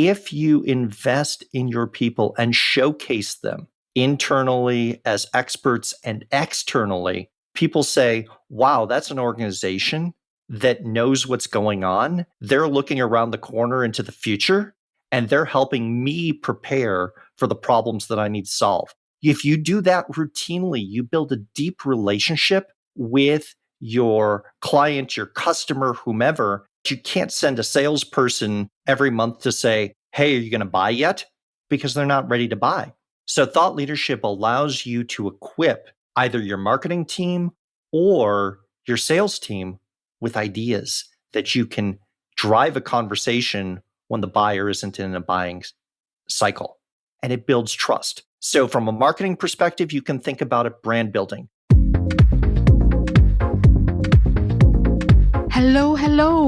if you invest in your people and showcase them internally as experts and externally, people say, wow, that's an organization that knows what's going on. They're looking around the corner into the future, and they're helping me prepare for the problems that I need to solve. If you do that routinely, you build a deep relationship with your client, your customer, whomever. You can't send a salesperson every month to say, hey, are you going to buy yet? Because they're not ready to buy. So thought leadership allows you to equip either your marketing team or your sales team with ideas that you can drive a conversation when the buyer isn't in a buying cycle. And it builds trust. So from a marketing perspective, you can think about it brand building. Hello.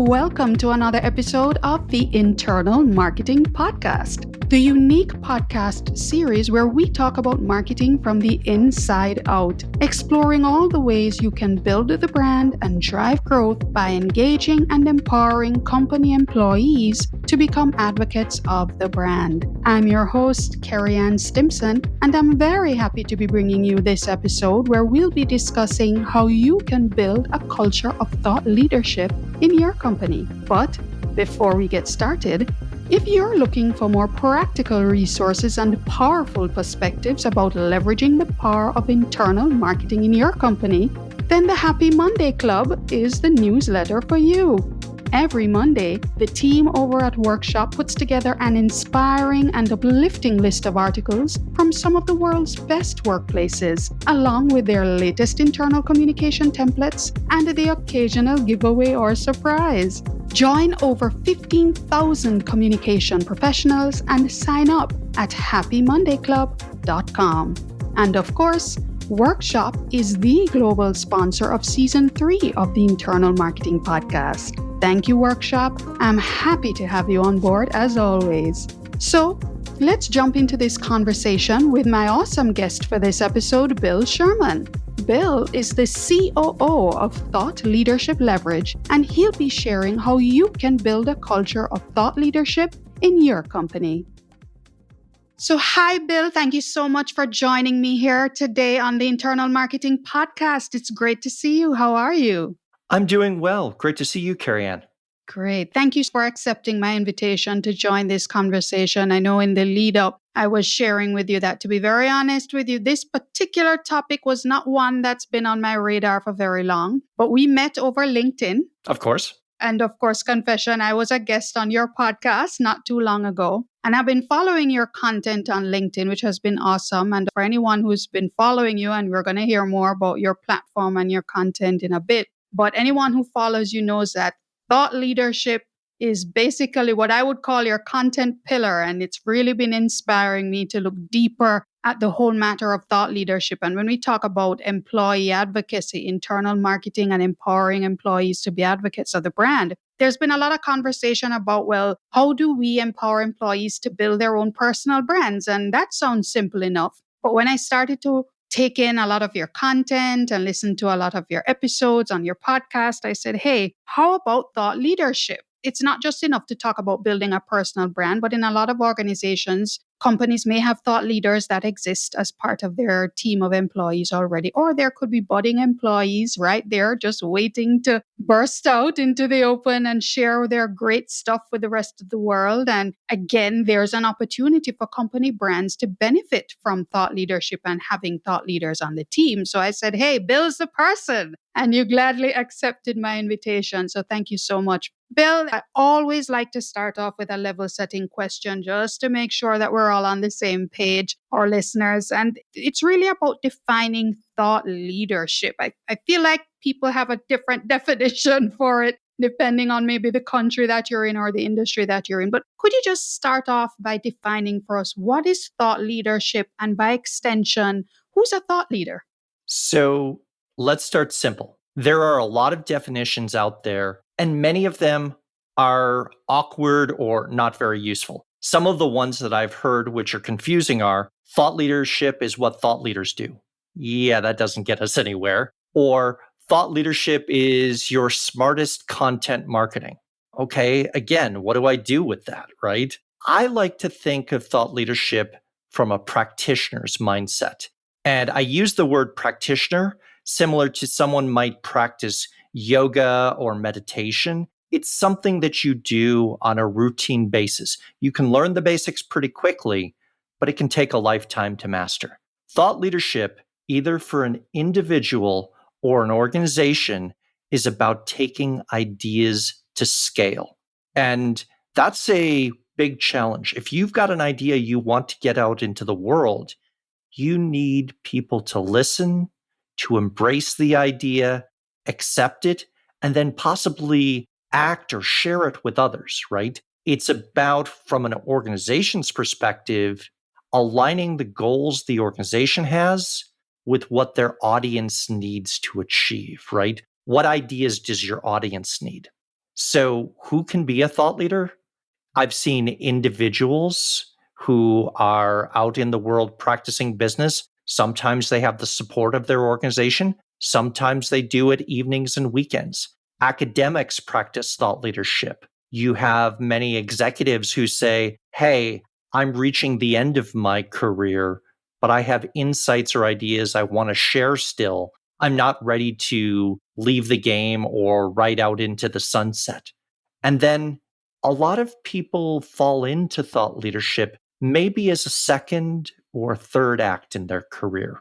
Welcome to another episode of the Internal Marketing Podcast, the unique podcast series where we talk about marketing from the inside out, exploring all the ways you can build the brand and drive growth by engaging and empowering company employees to become advocates of the brand. I'm your host, Kerry-Ann Stimson, and I'm very happy to be bringing you this episode where we'll be discussing how you can build a culture of thought leadership in your company. But before we get started, if you're looking for more practical resources and powerful perspectives about leveraging the power of internal marketing in your company, then the Happy Monday Club is the newsletter for you. Every Monday, the team over at Workshop puts together an inspiring and uplifting list of articles from some of the world's best workplaces, along with their latest internal communication templates and the occasional giveaway or surprise. Join over 15,000 communication professionals and sign up at happymondayclub.com. And of course, Workshop is the global sponsor of Season 3 of the Internal Marketing Podcast. Thank you, Workshop. I'm happy to have you on board as always. So, let's jump into this conversation with my awesome guest for this episode, Bill Sherman. Bill is the COO of Thought Leadership Leverage, and he'll be sharing how you can build a culture of thought leadership in your company. So, hi, Bill. Thank you so much for joining me here today on the Internal Marketing Podcast. It's great to see you. How are you? I'm doing well. Great to see you, Kerry-Ann. Great. Thank you for accepting my invitation to join this conversation. I know in the lead up, I was sharing with you that, to be very honest with you, this particular topic was not one that's been on my radar for very long, but we met over LinkedIn. Of course. And of course, confession, I was a guest on your podcast not too long ago. And I've been following your content on LinkedIn, which has been awesome. And for anyone who's been following you, and we're going to hear more about your platform and your content in a bit, but anyone who follows you knows that thought leadership is basically what I would call your content pillar. And it's really been inspiring me to look deeper at the whole matter of thought leadership. And when we talk about employee advocacy, internal marketing, and empowering employees to be advocates of the brand, there's been a lot of conversation about, well, how do we empower employees to build their own personal brands? And that sounds simple enough. But when I started to take in a lot of your content and listen to a lot of your episodes on your podcast, I said, hey, how about thought leadership? It's not just enough to talk about building a personal brand, but in a lot of organizations, companies may have thought leaders that exist as part of their team of employees already, or there could be budding employees right there just waiting to burst out into the open and share their great stuff with the rest of the world. And again, there's an opportunity for company brands to benefit from thought leadership and having thought leaders on the team. So I said, hey, Bill's the person. And you gladly accepted my invitation. So thank you so much. Bill, I always like to start off with a level setting question just to make sure that we're all on the same page, our listeners. And it's really about defining thought leadership. I feel like people have a different definition for it, depending on maybe the country that you're in or the industry that you're in. But could you just start off by defining for us what is thought leadership? And by extension, who's a thought leader? So let's start simple. There are a lot of definitions out there, and many of them are awkward or not very useful. Some of the ones that I've heard which are confusing are thought leadership is what thought leaders do. Yeah, that doesn't get us anywhere. Or thought leadership is your smartest content marketing. Okay, again, what do I do with that, right? I like to think of thought leadership from a practitioner's mindset. And I use the word practitioner similar to someone might practice yoga or meditation. It's something that you do on a routine basis. You can learn the basics pretty quickly, but it can take a lifetime to master. Thought leadership, either for an individual or an organization, is about taking ideas to scale. And that's a big challenge. If you've got an idea you want to get out into the world, you need people to listen, to embrace the idea, accept it, and then possibly act or share it with others, right? It's about, from an organization's perspective, aligning the goals the organization has with what their audience needs to achieve, right? What ideas does your audience need? So, who can be a thought leader? I've seen individuals who are out in the world practicing business. Sometimes they have the support of their organization. Sometimes they do it evenings and weekends. Academics practice thought leadership. You have many executives who say, hey, I'm reaching the end of my career, but I have insights or ideas I want to share still. I'm not ready to leave the game or ride out into the sunset. And then a lot of people fall into thought leadership maybe as a second or third act in their career,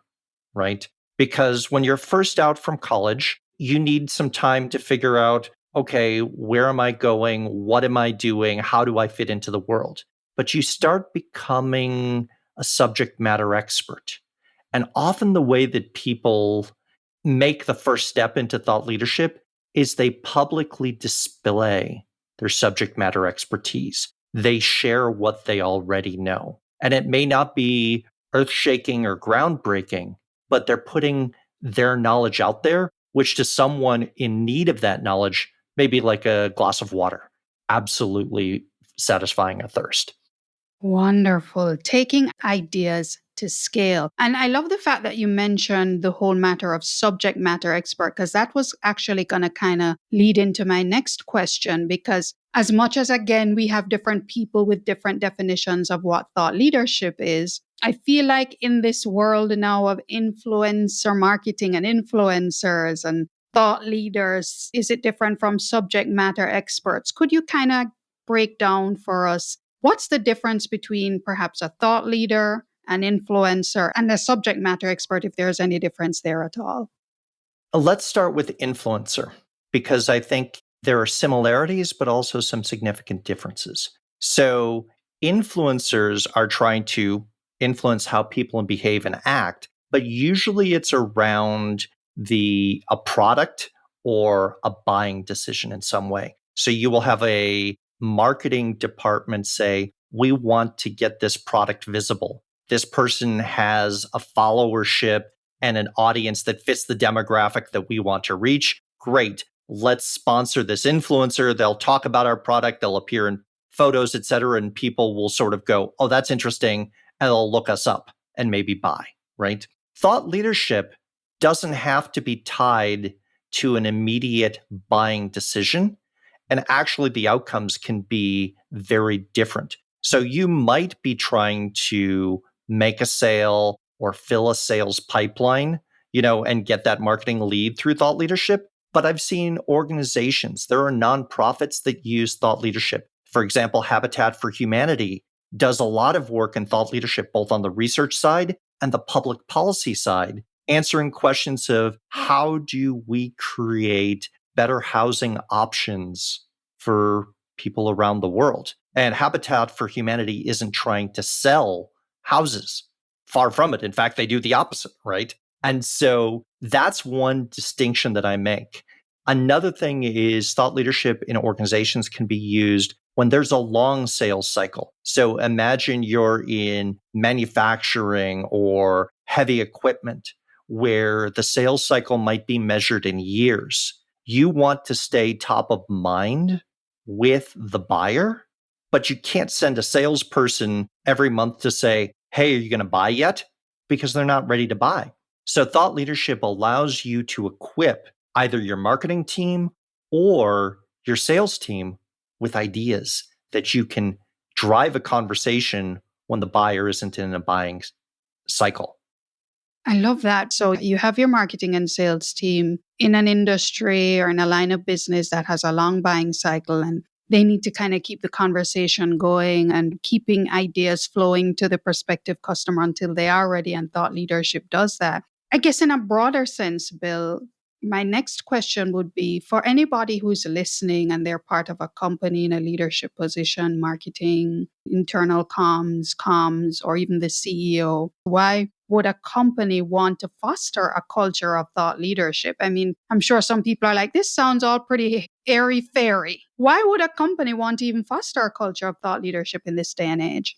right? Because when you're first out from college, you need some time to figure out, okay, where am I going? What am I doing? How do I fit into the world? But you start becoming a subject matter expert. And often the way that people make the first step into thought leadership is they publicly display their subject matter expertise. They share what they already know. And it may not be earth shaking or groundbreaking, but they're putting their knowledge out there, which to someone in need of that knowledge may be like a glass of water, absolutely satisfying a thirst. Wonderful. Taking ideas to scale. And I love the fact that you mentioned the whole matter of subject matter expert, because that was actually going to kind of lead into my next question. Because as much as, again, we have different people with different definitions of what thought leadership is, I feel like in this world now of influencer marketing and influencers and thought leaders, is it different from subject matter experts? Could you kind of break down for us what's the difference between perhaps a thought leader, an influencer, and a subject matter expert, if there's any difference there at all? Let's start with influencer, because I think there are similarities, but also some significant differences. So, influencers are trying to influence how people behave and act, but usually it's around a product or a buying decision in some way. So, you will have a marketing department say, we want to get this product visible. This person has a followership and an audience that fits the demographic that we want to reach. Great. Let's sponsor this influencer. They'll talk about our product. They'll appear in photos, et cetera. And people will sort of go, oh, that's interesting. And they'll look us up and maybe buy, right? Thought leadership doesn't have to be tied to an immediate buying decision. And actually, the outcomes can be very different. So you might be trying to make a sale or fill a sales pipeline, and get that marketing lead through thought leadership. But I've seen organizations, there are nonprofits that use thought leadership. For example, Habitat for Humanity does a lot of work in thought leadership, both on the research side and the public policy side, answering questions of how do we create better housing options for people around the world. And Habitat for Humanity isn't trying to sell houses. Far from it. In fact, they do the opposite, right? And so that's one distinction that I make. Another thing is thought leadership in organizations can be used when there's a long sales cycle. So imagine you're in manufacturing or heavy equipment where the sales cycle might be measured in years. You want to stay top of mind with the buyer, but you can't send a salesperson every month to say, hey, are you going to buy yet? Because they're not ready to buy. So thought leadership allows you to equip either your marketing team or your sales team with ideas that you can drive a conversation when the buyer isn't in a buying cycle. I love that. So you have your marketing and sales team in an industry or in a line of business that has a long buying cycle, and they need to kind of keep the conversation going and keeping ideas flowing to the prospective customer until they are ready. And thought leadership does that. I guess in a broader sense, Bill, my next question would be for anybody who's listening and they're part of a company in a leadership position, marketing, internal comms, or even the CEO, why would a company want to foster a culture of thought leadership? I mean, I'm sure some people are like, this sounds all pretty airy fairy. Why would a company want to even foster a culture of thought leadership in this day and age?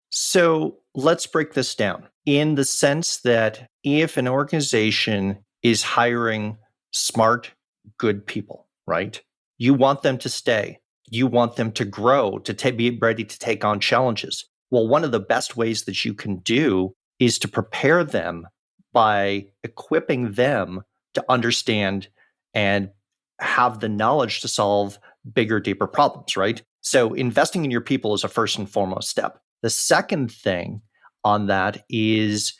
So let's break this down in the sense that if an organization is hiring smart, good people, right? You want them to stay. You want them to grow, to be ready to take on challenges. Well, one of the best ways that you can do is to prepare them by equipping them to understand and have the knowledge to solve bigger, deeper problems, right? So investing in your people is a first and foremost step. The second thing on that is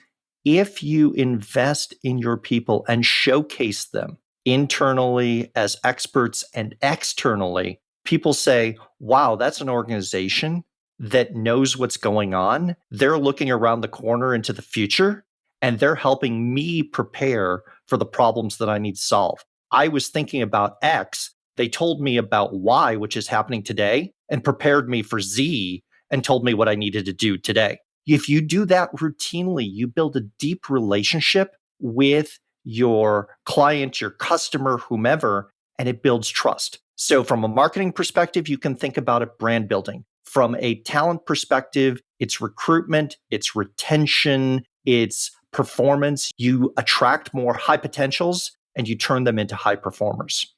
if you invest in your people and showcase them internally as experts and externally, people say, wow, that's an organization that knows what's going on. They're looking around the corner into the future and they're helping me prepare for the problems that I need to solve. I was thinking about X. They told me about Y, which is happening today, and prepared me for Z and told me what I needed to do today. If you do that routinely, you build a deep relationship with your client, your customer, whomever, and it builds trust. So from a marketing perspective, you can think about it brand building. From a talent perspective, it's recruitment, it's retention, it's performance. You attract more high potentials and you turn them into high performers.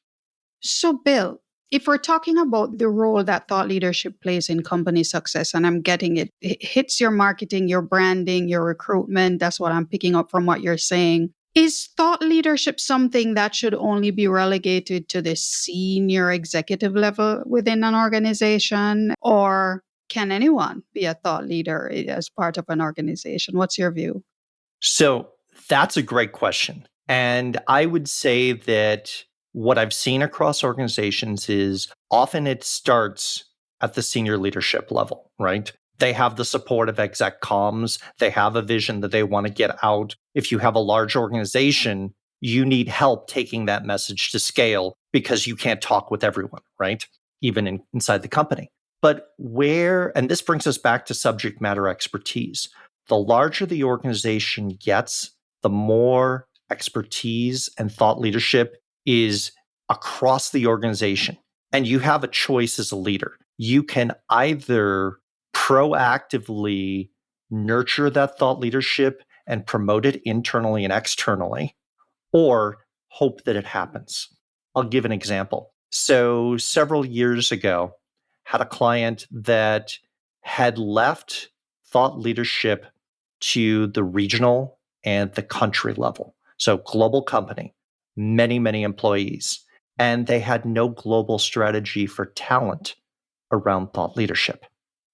So, Bill, if we're talking about the role that thought leadership plays in company success, and I'm getting it, it hits your marketing, your branding, your recruitment. That's what I'm picking up from what you're saying. Is thought leadership something that should only be relegated to the senior executive level within an organization? Or can anyone be a thought leader as part of an organization? What's your view? So that's a great question. And I would say that what I've seen across organizations is often it starts at the senior leadership level, right? They have the support of exec comms. They have a vision that they want to get out. If you have a large organization, you need help taking that message to scale because you can't talk with everyone, right? Even inside the company. But and this brings us back to subject matter expertise. The larger the organization gets, the more expertise and thought leadership is across the organization. And you have a choice as a leader. You can either proactively nurture that thought leadership and promote it internally and externally, or hope that it happens. I'll give an example. So several years ago, had a client that had left thought leadership to the regional and the country level. So global company, many, many employees, and they had no global strategy for talent around thought leadership.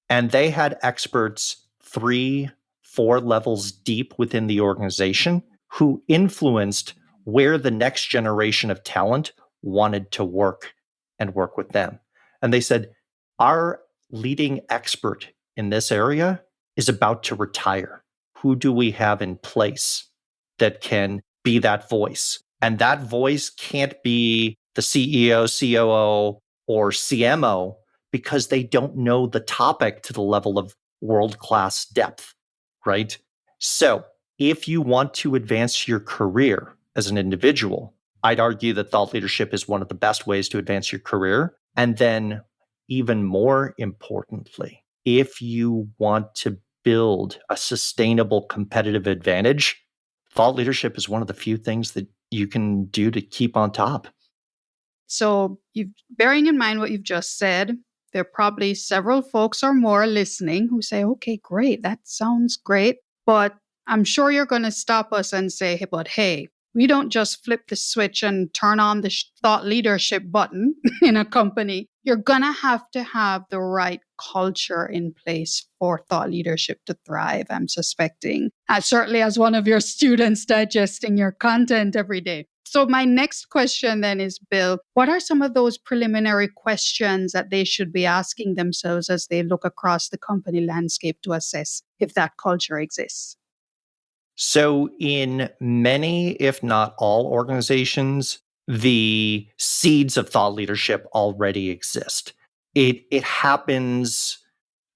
And they had experts 3, 4 levels deep within the organization who influenced where the next generation of talent wanted to work and work with them. And they said, our leading expert in this area is about to retire. Who do we have in place that can be that voice? And that voice can't be the CEO, COO, or CMO because they don't know the topic to the level of world-class depth, right? So if you want to advance your career as an individual, I'd argue that thought leadership is one of the best ways to advance your career. And then even more importantly, if you want to build a sustainable competitive advantage, thought leadership is one of the few things that you can do to keep on top. So, bearing in mind what you've just said, there are probably several folks or more listening who say, okay, great, that sounds great. But I'm sure you're going to stop us and say, hey, but hey, We don't just flip the switch and turn on the thought leadership button in a company. You're going to have the right culture in place for thought leadership to thrive, I'm suspecting. Certainly, as one of your students digesting your content every day. So, my next question then is, Bill, what are some of those preliminary questions that they should be asking themselves as they look across the company landscape to assess if that culture exists? So, in many, if not all organizations, the seeds of thought leadership already exist. It happens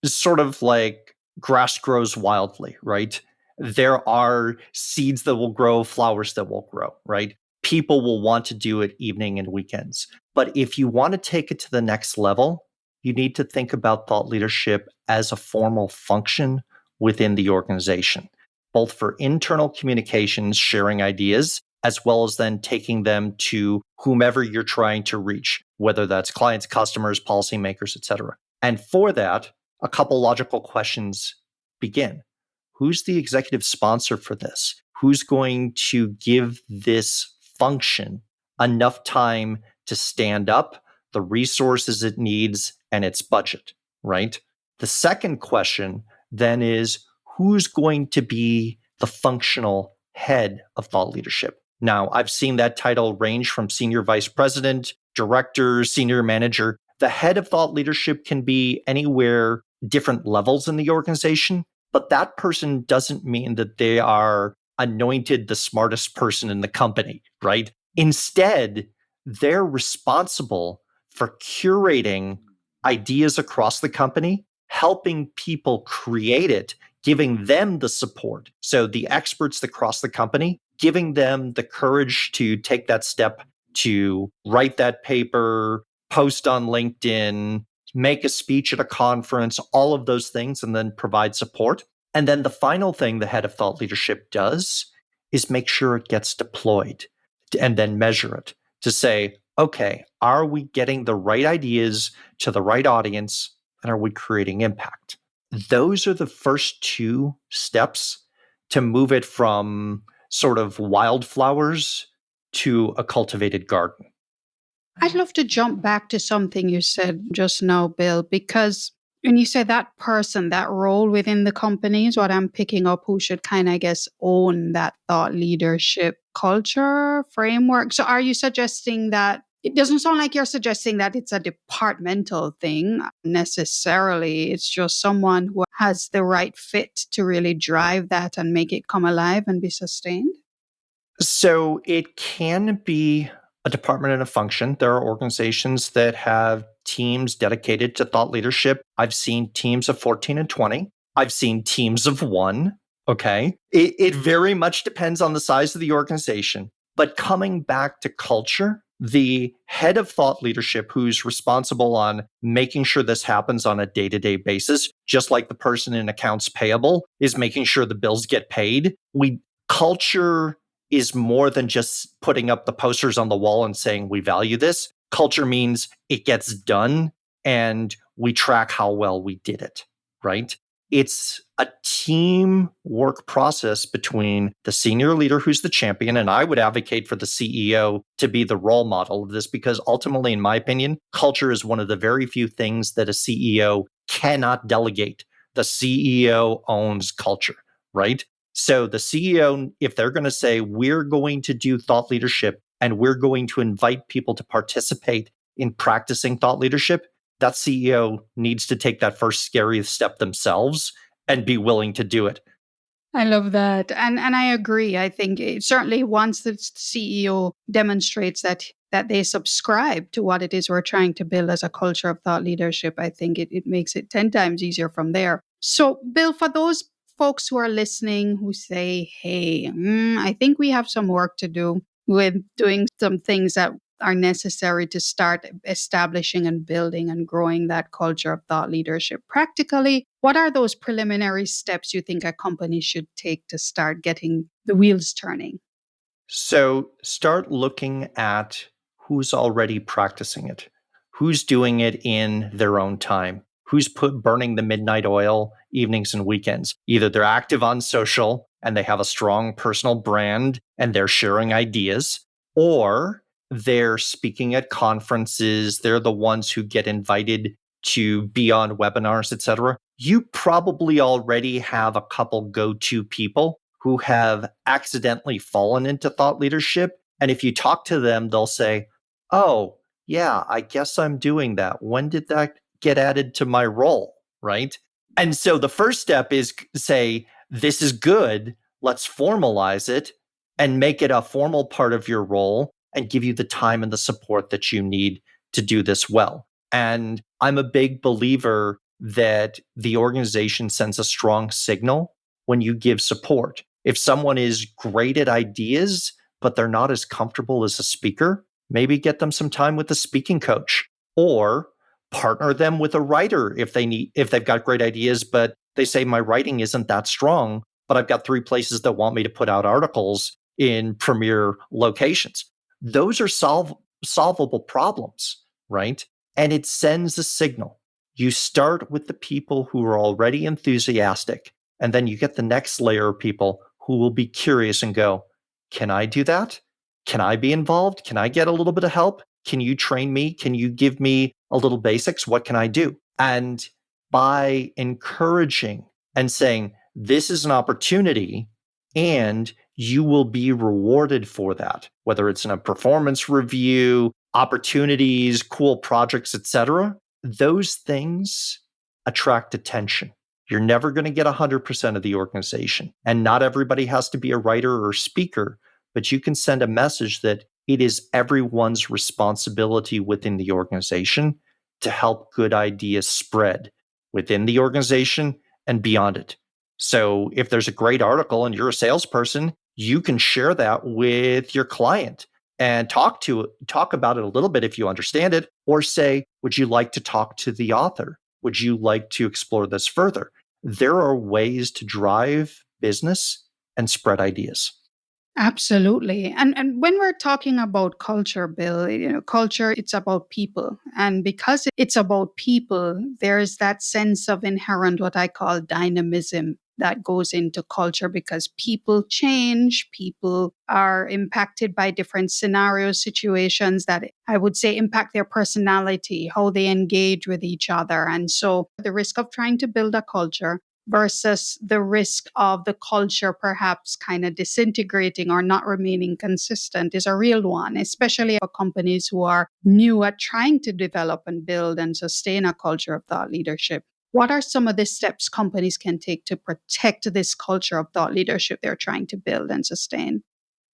sort of like grass grows wildly, right? There are seeds that will grow, flowers that will grow, right? People will want to do it evening and weekends. But if you want to take it to the next level, you need to think about thought leadership as a formal function within the organization, both for internal communications, sharing ideas, as well as then taking them to whomever you're trying to reach, whether that's clients, customers, policymakers, et cetera. And for that, a couple logical questions begin. Who's the executive sponsor for this? Who's going to give this function enough time to stand up, the resources it needs, and its budget, right? The second question then is, who's going to be the functional head of thought leadership? Now, I've seen that title range from senior vice president, director, senior manager. The head of thought leadership can be anywhere, different levels in the organization, but that person doesn't mean that they are anointed the smartest person in the company, right? Instead, they're responsible for curating ideas across the company, helping people create it, giving them the support. So the experts across the company, giving them the courage to take that step to write that paper, post on LinkedIn, make a speech at a conference, all of those things, and then provide support. And then the final thing the head of thought leadership does is make sure it gets deployed and then measure it to say, okay, are we getting the right ideas to the right audience and are we creating impact? Those are the first two steps to move it from sort of wildflowers to a cultivated garden. I'd love to jump back to something you said just now, Bill, because when you say that person, that role within the company is what I'm picking up, who should kind of, I guess, own that thought leadership culture framework. So are you suggesting that it doesn't sound like you're suggesting that it's a departmental thing necessarily? It's just someone who has the right fit to really drive that and make it come alive and be sustained? So it can be a department and a function. There are organizations that have teams dedicated to thought leadership. I've seen teams of 14 and 20. I've seen teams of one. Okay. It very much depends on the size of the organization. But coming back to culture, the head of thought leadership who's responsible on making sure this happens on a day-to-day basis, just like the person in accounts payable is making sure the bills get paid. Culture is more than just putting up the posters on the wall and saying we value this. Culture means it gets done and we track how well we did it, right? It's a team work process between the senior leader who's the champion, and I would advocate for the CEO to be the role model of this because ultimately, in my opinion, culture is one of the very few things that a CEO cannot delegate. The CEO owns culture, right? So the CEO, if they're going to say, we're going to do thought leadership and we're going to invite people to participate in practicing thought leadership, that CEO needs to take that first scary step themselves and be willing to do it. I love that. And I agree. I think certainly once the CEO demonstrates that they subscribe to what it is we're trying to build as a culture of thought leadership, I think it makes it 10 times easier from there. So, Bill, for those folks who are listening who say, hey, I think we have some work to do with doing some things that are necessary to start establishing and building and growing that culture of thought leadership practically. What are those preliminary steps you think a company should take to start getting the wheels turning? So start looking at who's already practicing it, who's doing it in their own time, who's burning the midnight oil evenings and weekends. Either they're active on social and they have a strong personal brand and they're sharing ideas, or they're speaking at conferences, they're the ones who get invited to be on webinars, etc. You probably already have a couple go-to people who have accidentally fallen into thought leadership. And if you talk to them, they'll say, oh, yeah, I guess I'm doing that. When did that get added to my role? Right. And so the first step is say, this is good. Let's formalize it and make it a formal part of your role and give you the time and the support that you need to do this well. And I'm a big believer that the organization sends a strong signal when you give support. If someone is great at ideas, but they're not as comfortable as a speaker, maybe get them some time with a speaking coach, or partner them with a writer if they've got great ideas, but they say my writing isn't that strong, but I've got 3 places that want me to put out articles in premier locations. Those are solvable problems, right? And it sends a signal. You start with the people who are already enthusiastic, and then you get the next layer of people who will be curious and go, can I do that? Can I be involved? Can I get a little bit of help? Can you train me? Can you give me a little basics? What can I do? And by encouraging and saying, this is an opportunity and you will be rewarded for that, whether it's in a performance review, opportunities, cool projects, etc. Those things attract attention. You're never going to get 100% of the organization. And not everybody has to be a writer or speaker, but you can send a message that it is everyone's responsibility within the organization to help good ideas spread within the organization and beyond it. So if there's a great article and you're a salesperson, you can share that with your client and talk about it a little bit if you understand it, or say, would you like to talk to the author? Would you like to explore this further? There are ways to drive business and spread ideas. Absolutely. And when we're talking about culture, Bill, culture, it's about people. And because it's about people, there's that sense of inherent what I call dynamism that goes into culture because people change, people are impacted by different scenarios, situations that I would say impact their personality, how they engage with each other. And so the risk of trying to build a culture versus the risk of the culture perhaps kind of disintegrating or not remaining consistent is a real one, especially for companies who are new at trying to develop and build and sustain a culture of thought leadership. What are some of the steps companies can take to protect this culture of thought leadership they're trying to build and sustain?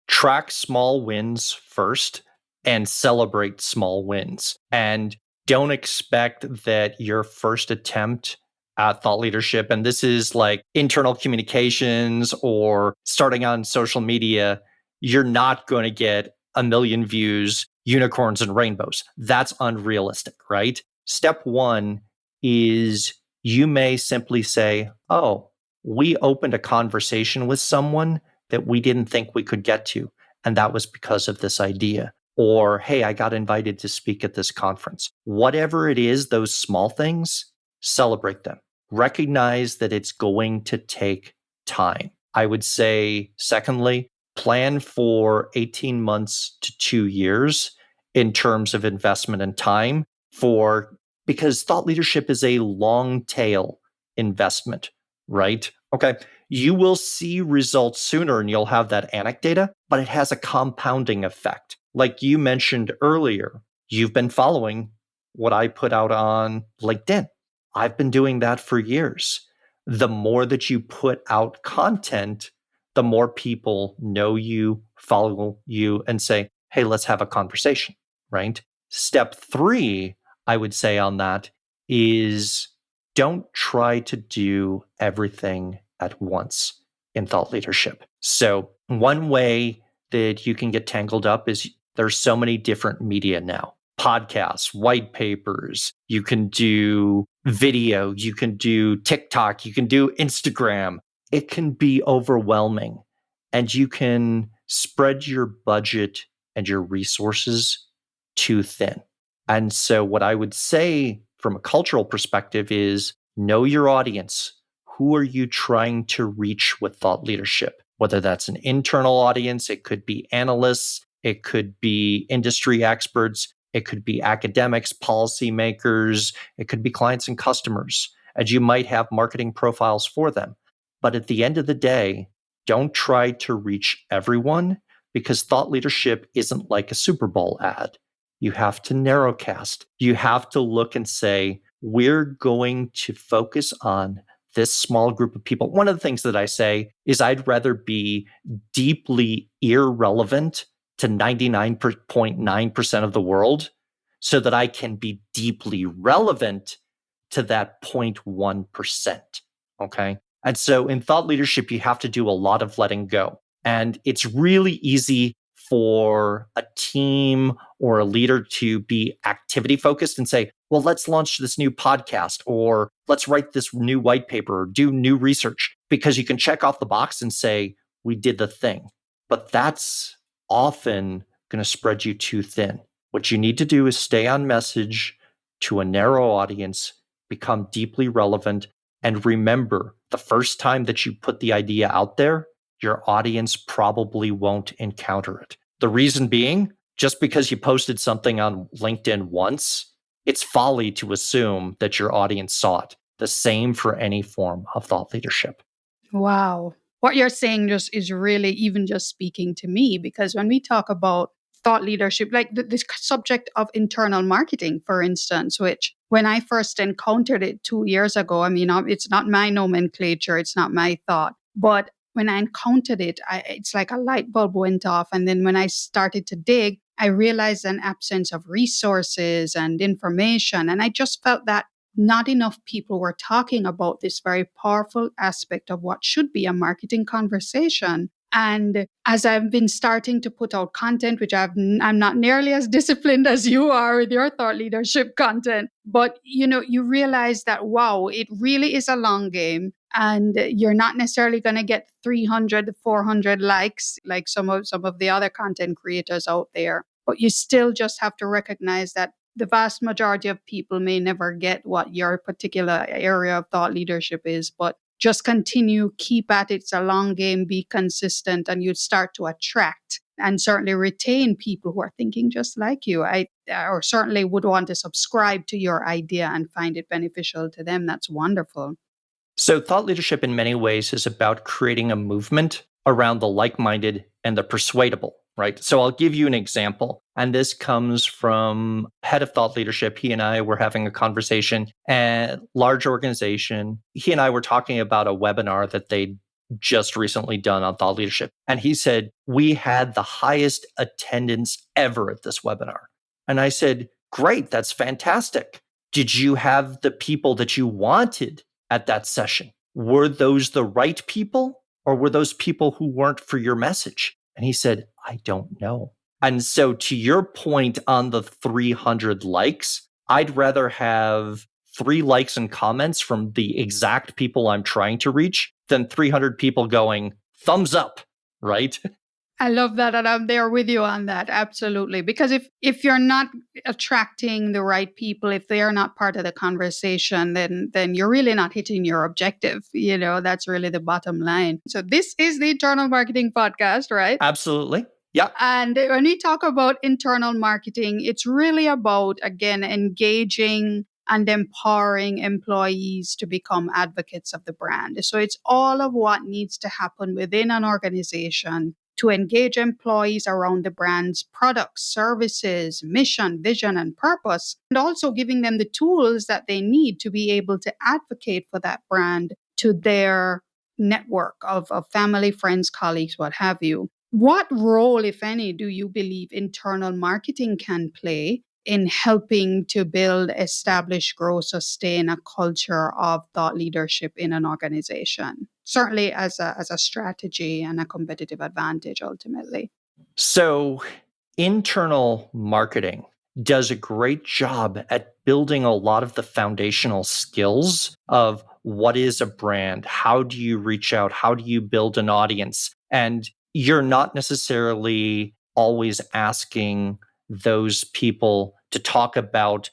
Track small wins first and celebrate small wins. And don't expect that your first attempt at thought leadership, and this is like internal communications or starting on social media, you're not going to get a million views, unicorns and rainbows. That's unrealistic, right? Step 1 is you may simply say, oh, we opened a conversation with someone that we didn't think we could get to. And that was because of this idea. Or, hey, I got invited to speak at this conference. Whatever it is, those small things, celebrate them. Recognize that it's going to take time. I would say, secondly, plan for 18 months to 2 years in terms of investment and time because thought leadership is a long tail investment, right? Okay. You will see results sooner and you'll have that anecdata, but it has a compounding effect. Like you mentioned earlier, you've been following what I put out on LinkedIn. I've been doing that for years. The more that you put out content, the more people know you, follow you, and say, hey, let's have a conversation, right? Step 3, I would say on that is don't try to do everything at once in thought leadership. So one way that you can get tangled up is there's so many different media now. Podcasts, white papers, you can do video, you can do TikTok, you can do Instagram. It can be overwhelming and you can spread your budget and your resources too thin. And so what I would say from a cultural perspective is know your audience. who are you trying to reach with thought leadership? Whether that's an internal audience, it could be analysts, it could be industry experts, it could be academics, policymakers, it could be clients and customers. And you might have marketing profiles for them. But at the end of the day, don't try to reach everyone, because thought leadership isn't like a Super Bowl ad. You have to narrowcast. You have to look and say, we're going to focus on this small group of people. One of the things that I say is I'd rather be deeply irrelevant to 99.9% of the world so that I can be deeply relevant to that 0.1%. Okay. And so in thought leadership, you have to do a lot of letting go. And it's really easy for a team or a leader to be activity focused and say, well, let's launch this new podcast, or let's write this new white paper, or do new research, because you can check off the box and say, we did the thing. But that's often going to spread you too thin. What you need to do is stay on message to a narrow audience, become deeply relevant, and remember, the first time that you put the idea out there, your audience probably won't encounter it. The reason being, just because you posted something on LinkedIn once, it's folly to assume that your audience saw it. The same for any form of thought leadership. Wow. What you're saying just is really even just speaking to me, because when we talk about thought leadership, like this subject of internal marketing, for instance, which when I first encountered it 2 years ago, I mean, it's not my nomenclature, it's not my thought, but when I encountered it, it's like a light bulb went off. And then when I started to dig, I realized an absence of resources and information. And I just felt that not enough people were talking about this very powerful aspect of what should be a marketing conversation. And as I've been starting to put out content, which I'm not nearly as disciplined as you are with your thought leadership content, but you realize that, wow, it really is a long game. And you're not necessarily going to get 300, 400 likes like some of the other content creators out there. But you still just have to recognize that the vast majority of people may never get what your particular area of thought leadership is, but just continue, keep at it. It's a long game, be consistent, and you'd start to attract and certainly retain people who are thinking just like you. Or certainly would want to subscribe to your idea and find it beneficial to them. That's wonderful. So thought leadership in many ways is about creating a movement around the like-minded and the persuadable, right? So I'll give you an example. And this comes from head of thought leadership. He and I were having a conversation at a large organization. He and I were talking about a webinar that they'd just recently done on thought leadership. And he said, we had the highest attendance ever at this webinar. And I said, great, that's fantastic. Did you have the people that you wanted at that session? Were those the right people, or were those people who weren't for your message? And he said, I don't know. And so to your point on the 300 likes, I'd rather have 3 likes and comments from the exact people I'm trying to reach than 300 people going, thumbs up, right? I love that, and I'm there with you on that. Absolutely. Because if you're not attracting the right people, if they are not part of the conversation, then you're really not hitting your objective. That's really the bottom line. So this is the Internal Marketing Podcast, right? Absolutely. Yeah. And when we talk about internal marketing, it's really about, again, engaging and empowering employees to become advocates of the brand. So it's all of what needs to happen within an organization to engage employees around the brand's products, services, mission, vision, and purpose, and also giving them the tools that they need to be able to advocate for that brand to their network of family, friends, colleagues, what have you. What role, if any, do you believe internal marketing can play in helping to build, establish, grow, sustain a culture of thought leadership in an organization? Certainly as a strategy and a competitive advantage, ultimately. So internal marketing does a great job at building a lot of the foundational skills of what is a brand, how do you reach out, how do you build an audience, and you're not necessarily always asking those people to talk about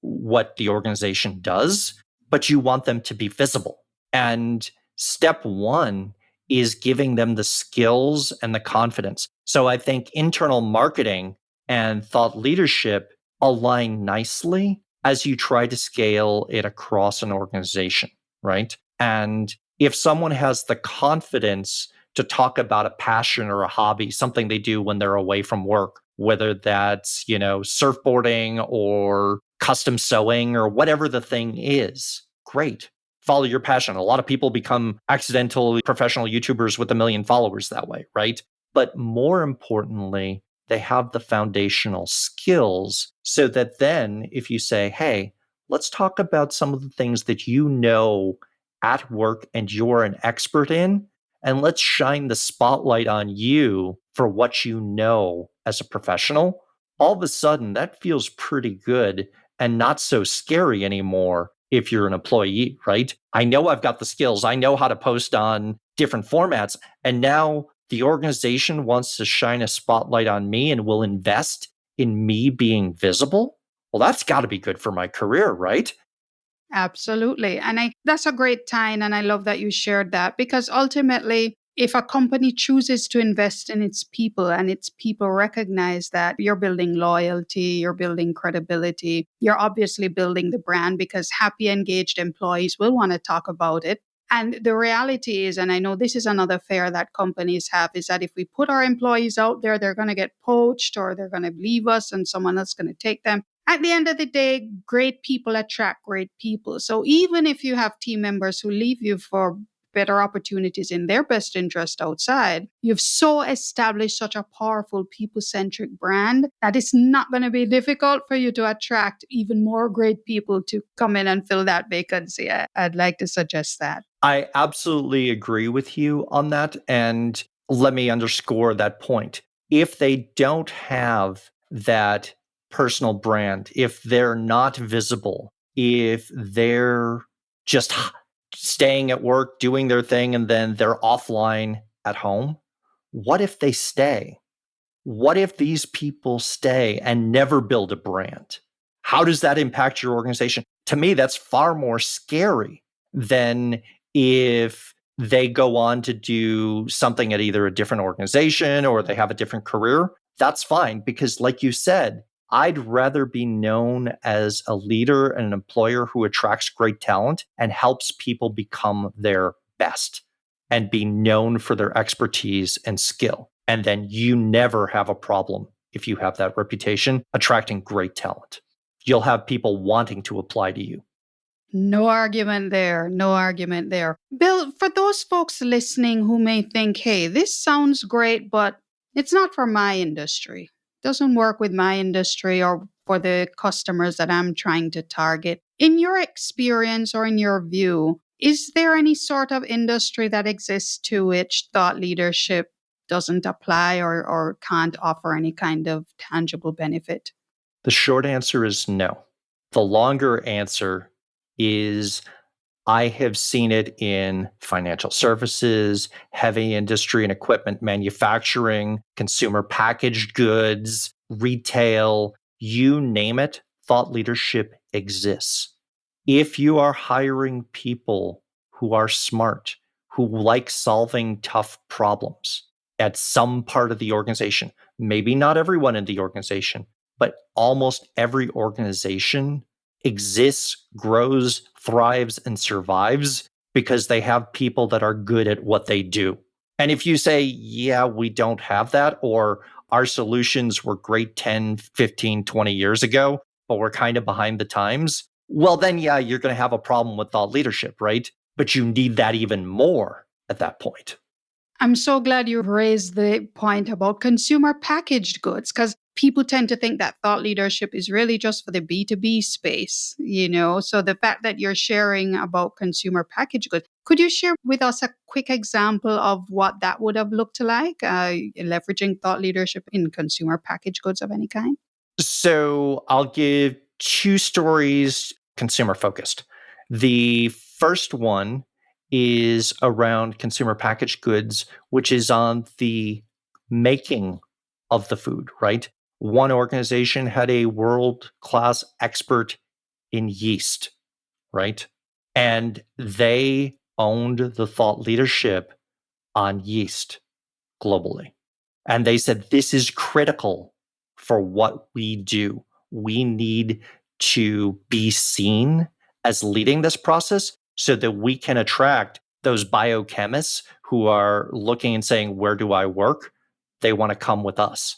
what the organization does, but you want them to be visible. And step one is giving them the skills and the confidence. So I think internal marketing and thought leadership align nicely as you try to scale it across an organization, right? And if someone has the confidence to talk about a passion or a hobby, something they do when they're away from work, whether that's, surfboarding or custom sewing or whatever the thing is, great. Follow your passion. A lot of people become accidental professional YouTubers with 1 million followers that way, right? But more importantly, they have the foundational skills so that then if you say, hey, let's talk about some of the things that you know at work and you're an expert in, and let's shine the spotlight on you for what you know as a professional. All of a sudden, that feels pretty good and not so scary anymore if you're an employee, right? I know I've got the skills. I know how to post on different formats. And now the organization wants to shine a spotlight on me and will invest in me being visible. Well, that's got to be good for my career, right? Absolutely. And that's a great time. And I love that you shared that because ultimately, if a company chooses to invest in its people and its people recognize that you're building loyalty, you're building credibility, you're obviously building the brand because happy, engaged employees will want to talk about it. And the reality is, and I know this is another fear that companies have, is that if we put our employees out there, they're going to get poached or they're going to leave us and someone else is going to take them. At the end of the day, great people attract great people. So even if you have team members who leave you for better opportunities in their best interest outside, you've so established such a powerful people-centric brand that it's not going to be difficult for you to attract even more great people to come in and fill that vacancy. I'd like to suggest that. I absolutely agree with you on that. And let me underscore that point. If they don't have that personal brand, if they're not visible, if they're just staying at work, doing their thing, and then they're offline at home, what if they stay? What if these people stay and never build a brand? How does that impact your organization? To me, that's far more scary than if they go on to do something at either a different organization or they have a different career. That's fine because, like you said, I'd rather be known as a leader and an employer who attracts great talent and helps people become their best and be known for their expertise and skill. And then you never have a problem if you have that reputation attracting great talent. You'll have people wanting to apply to you. No argument there. No argument there. Bill, for those folks listening who may think, hey, this sounds great, but it's not for my industry, doesn't work with my industry or for the customers that I'm trying to target. In your experience or in your view, is there any sort of industry that exists to which thought leadership doesn't apply or can't offer any kind of tangible benefit? The short answer is no. The longer answer is I have seen it in financial services, heavy industry and equipment manufacturing, consumer packaged goods, retail, you name it, thought leadership exists. If you are hiring people who are smart, who like solving tough problems at some part of the organization, maybe not everyone in the organization, but almost every organization exists, grows, thrives, and survives because they have people that are good at what they do. And if you say, yeah, we don't have that, or our solutions were great 10, 15, 20 years ago, but we're kind of behind the times, well, then, yeah, you're going to have a problem with thought leadership, right? But you need that even more at that point. I'm so glad you raised the point about consumer packaged goods because people tend to think that thought leadership is really just for the B2B space, you know? So the fact that you're sharing about consumer packaged goods, could you share with us a quick example of what that would have looked like, leveraging thought leadership in consumer packaged goods of any kind? So I'll give two stories consumer focused. The first one is around consumer packaged goods, which is on the making of the food, right? One organization had a world class expert in yeast, right? And they owned the thought leadership on yeast globally. And they said, this is critical for what we do. We need to be seen as leading this process so that we can attract those biochemists who are looking and saying, where do I work? They want to come with us.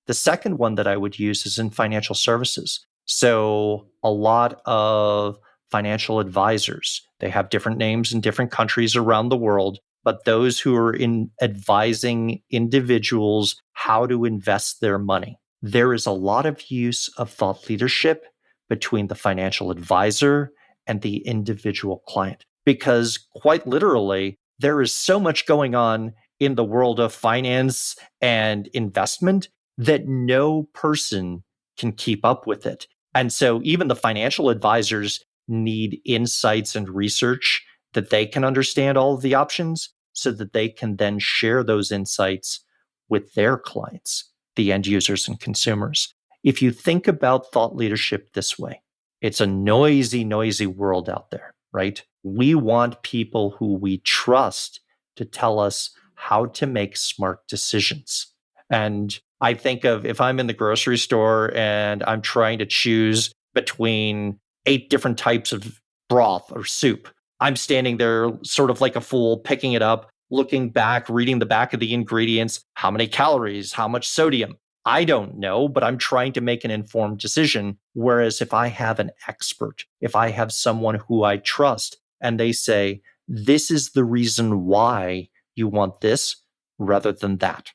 The second one that I would use is in financial services. So a lot of financial advisors, they have different names in different countries around the world, but those who are in advising individuals how to invest their money. There is a lot of use of thought leadership between the financial advisor and the individual client, because quite literally, there is so much going on in the world of finance and investment that no person can keep up with it. And so even the financial advisors need insights and research that they can understand all of the options so that they can then share those insights with their clients, the end users and consumers. If you think about thought leadership this way, it's a noisy, noisy world out there, right? We want people who we trust to tell us how to make smart decisions. And I think of if I'm in the grocery store and I'm trying to choose between 8 different types of broth or soup, I'm standing there sort of like a fool, picking it up, looking back, reading the back of the ingredients, how many calories, how much sodium. I don't know, but I'm trying to make an informed decision. Whereas if I have an expert, if I have someone who I trust and they say, this is the reason why you want this rather than that.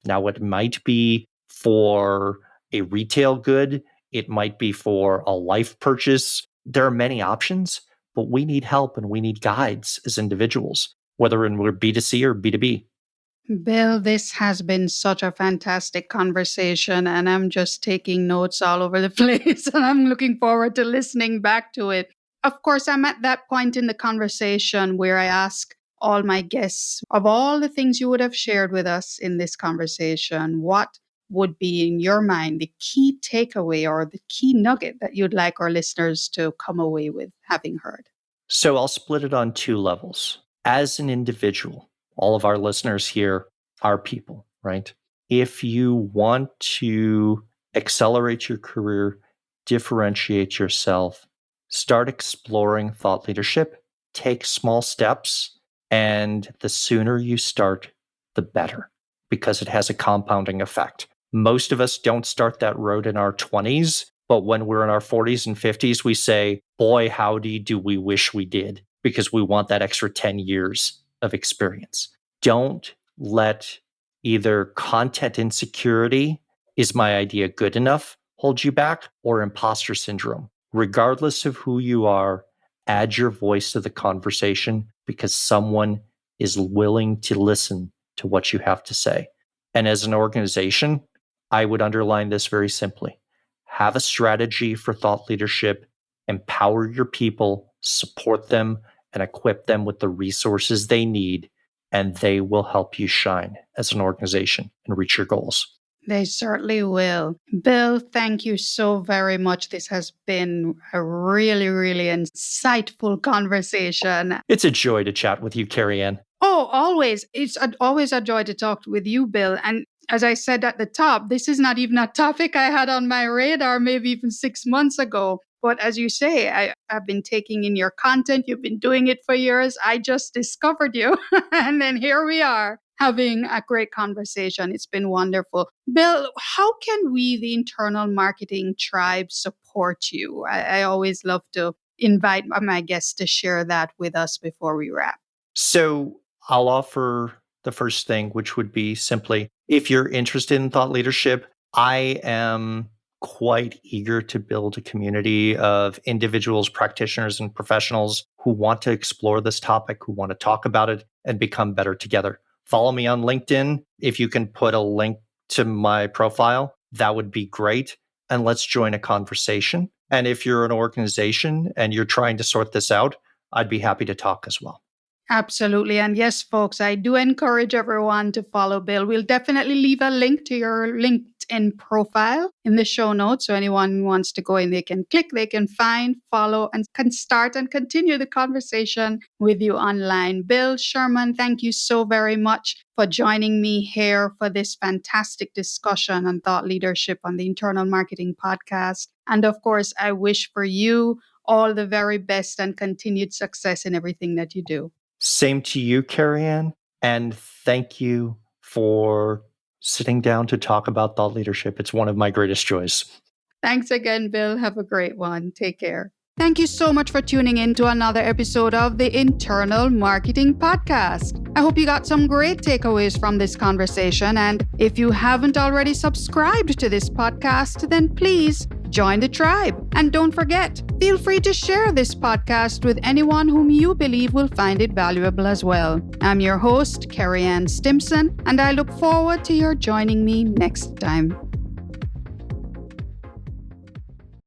Now, it might be for a retail good, it might be for a life purchase. There are many options, but we need help and we need guides as individuals, whether we're B2C or B2B. Bill, this has been such a fantastic conversation, and I'm just taking notes all over the place, and I'm looking forward to listening back to it. Of course, I'm at that point in the conversation where I ask all my guests, of all the things you would have shared with us in this conversation, what would be in your mind the key takeaway or the key nugget that you'd like our listeners to come away with having heard? So I'll split it on 2 levels. As an individual, all of our listeners here are people, right? If you want to accelerate your career, differentiate yourself, start exploring thought leadership, take small steps, and the sooner you start, the better, because it has a compounding effect. Most of us don't start that road in our 20s, but when we're in our 40s and 50s, we say, boy, howdy, do we wish we did, because we want that extra 10 years of experience. Don't let either content insecurity, is my idea good enough, hold you back, or imposter syndrome. Regardless of who you are, add your voice to the conversation because someone is willing to listen to what you have to say. And as an organization, I would underline this very simply. Have a strategy for thought leadership, empower your people, support them, and equip them with the resources they need, and they will help you shine as an organization and reach your goals. They certainly will. Bill, thank you so very much. This has been a really, really insightful conversation. It's a joy to chat with you, Kerry-Ann. Oh, always. It's always a joy to talk with you, Bill. And as I said at the top, this is not even a topic I had on my radar maybe even 6 months ago. But as you say, I've been taking in your content. You've been doing it for years. I just discovered you. And then here we are having a great conversation. It's been wonderful. Bill, how can we, the internal marketing tribe, support you? I always love to invite my guests to share that with us before we wrap. So I'll offer the first thing, which would be simply, if you're interested in thought leadership, I am quite eager to build a community of individuals, practitioners, and professionals who want to explore this topic, who want to talk about it and become better together. Follow me on LinkedIn. If you can put a link to my profile, that would be great. And let's join a conversation. And if you're an organization and you're trying to sort this out, I'd be happy to talk as well. Absolutely. And yes, folks, I do encourage everyone to follow Bill. We'll definitely leave a link to your LinkedIn LinkedIn profile in the show notes. So anyone who wants to go in, they can click, they can find, follow, and can start and continue the conversation with you online. Bill, Sherman, thank you so very much for joining me here for this fantastic discussion on thought leadership on the Internal Marketing Podcast. And of course, I wish for you all the very best and continued success in everything that you do. Same to you, Kerry-Ann. And thank you for sitting down to talk about thought leadership. It's one of my greatest joys. Thanks again, Bill. Have a great one. Take care. Thank you so much for tuning in to another episode of the Internal Marketing Podcast. I hope you got some great takeaways from this conversation. And if you haven't already subscribed to this podcast, then please join the tribe. And don't forget, feel free to share this podcast with anyone whom you believe will find it valuable as well. I'm your host, Kerry-Ann Stimson, and I look forward to your joining me next time.